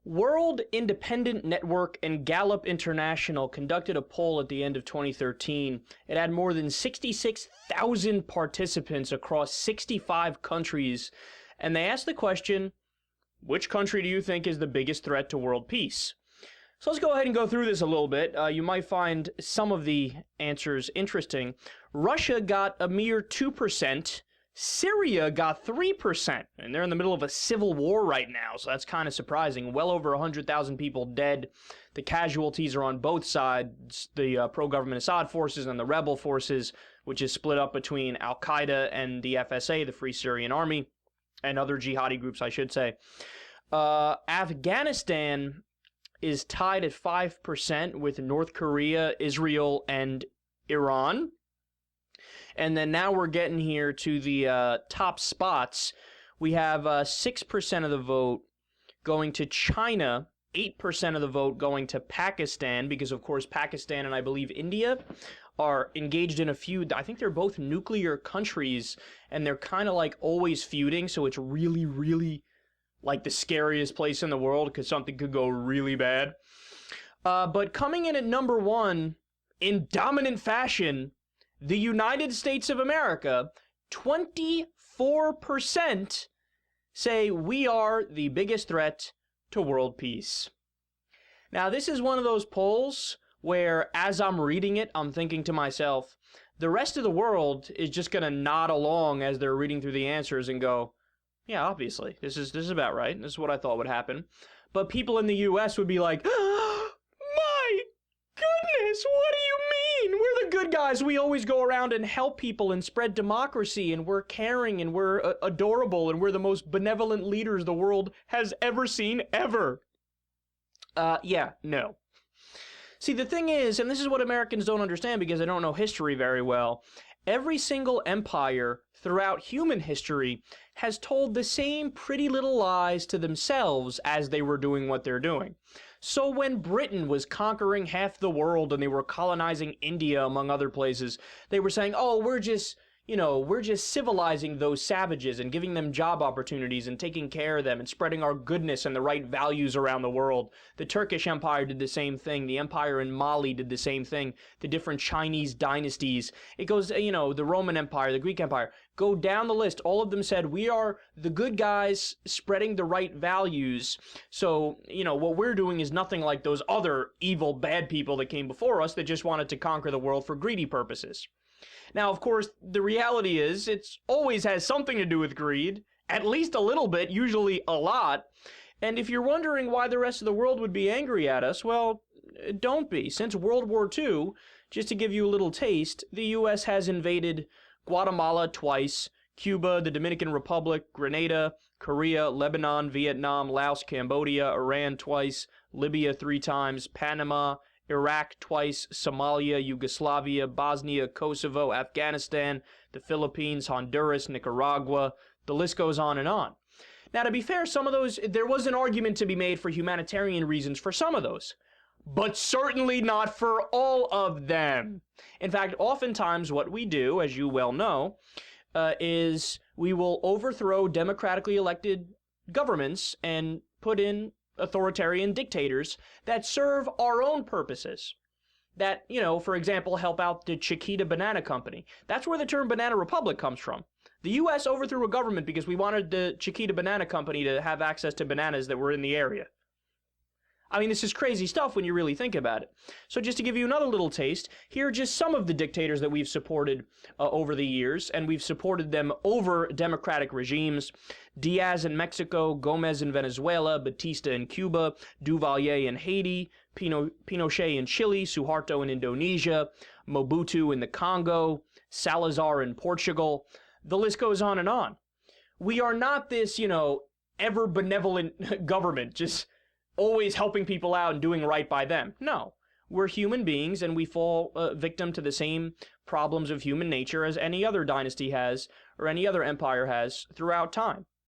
World Independent Network and Gallup International conducted a poll at the end of 2013. It had more than 66,000 participants across 65 countries, and they asked the question, which country do you think is the biggest threat to world peace? So let's go ahead and go through this a little bit. You might find some of the answers interesting. Russia got a mere 2%. Syria got 3%, and they're in the middle of a civil war right now, so that's kind of surprising. Well over 100,000 people dead. The casualties are on both sides, the pro-government Assad forces and the rebel forces, which is split up between Al-Qaeda and the FSA, the Free Syrian Army, and other jihadi groups, I should say. Afghanistan is tied at 5% with North Korea, Israel, and Iran. And then now we're getting here to the top spots. We have 6% of the vote going to China, 8% of the vote going to Pakistan, because of course Pakistan and I believe India are engaged in a feud. I think they're both nuclear countries, and they're kind of like always feuding, so it's really, really like the scariest place in the world because something could go really bad. But coming in at number one in dominant fashion, the United States of America, 24% say we are the biggest threat to world peace. Now, this is one of those polls where, as I'm reading it, I'm thinking to myself, the rest of the world is just going to nod along as they're reading through the answers and go, yeah, obviously, this is about right. This is what I thought would happen. But people in the U.S. would be like, my goodness, what do you mean? We're the good guys. We always go around and help people and spread democracy, and we're caring, and we're adorable, and we're the most benevolent leaders the world has ever seen, ever. Yeah, no. See, the thing is, and this is what Americans don't understand because they don't know history very well, every single empire throughout human history has told the same pretty little lies to themselves as they were doing what they're doing. So when Britain was conquering half the world and they were colonizing India, among other places, they were saying, oh, we're just civilizing those savages and giving them job opportunities and taking care of them and spreading our goodness and the right values around the world. The Turkish Empire did the same thing. The empire in Mali did the same thing. The different Chinese dynasties. It goes, the Roman Empire, the Greek Empire. Go down the list. All of them said, we are the good guys spreading the right values. So, what we're doing is nothing like those other evil, bad people that came before us that just wanted to conquer the world for greedy purposes. Now, of course, the reality is it always has something to do with greed, at least a little bit, usually a lot. And if you're wondering why the rest of the world would be angry at us, well, don't be. Since World War II, just to give you a little taste, the U.S. has invaded Guatemala twice, Cuba, the Dominican Republic, Grenada, Korea, Lebanon, Vietnam, Laos, Cambodia, Iran twice, Libya 3 times, Panama, Iraq twice, Somalia, Yugoslavia, Bosnia, Kosovo, Afghanistan, the Philippines, Honduras, Nicaragua. The list goes on and on. Now, to be fair, some of those, there was an argument to be made for humanitarian reasons for some of those, but certainly not for all of them. In fact, oftentimes what we do, as you well know, is we will overthrow democratically elected governments and put in authoritarian dictators that serve our own purposes. That, for example, help out the Chiquita Banana Company. That's where the term Banana Republic comes from. The U.S. overthrew a government because we wanted the Chiquita Banana Company to have access to bananas that were in the area. I mean, this is crazy stuff when you really think about it. So just to give you another little taste, here are just some of the dictators that we've supported over the years, and we've supported them over democratic regimes. Diaz in Mexico, Gomez in Venezuela, Batista in Cuba, Duvalier in Haiti, Pinochet in Chile, Suharto in Indonesia, Mobutu in the Congo, Salazar in Portugal. The list goes on and on. We are not this, ever benevolent government, just always helping people out and doing right by them. No, we're human beings and we fall victim to the same problems of human nature as any other dynasty has or any other empire has throughout time.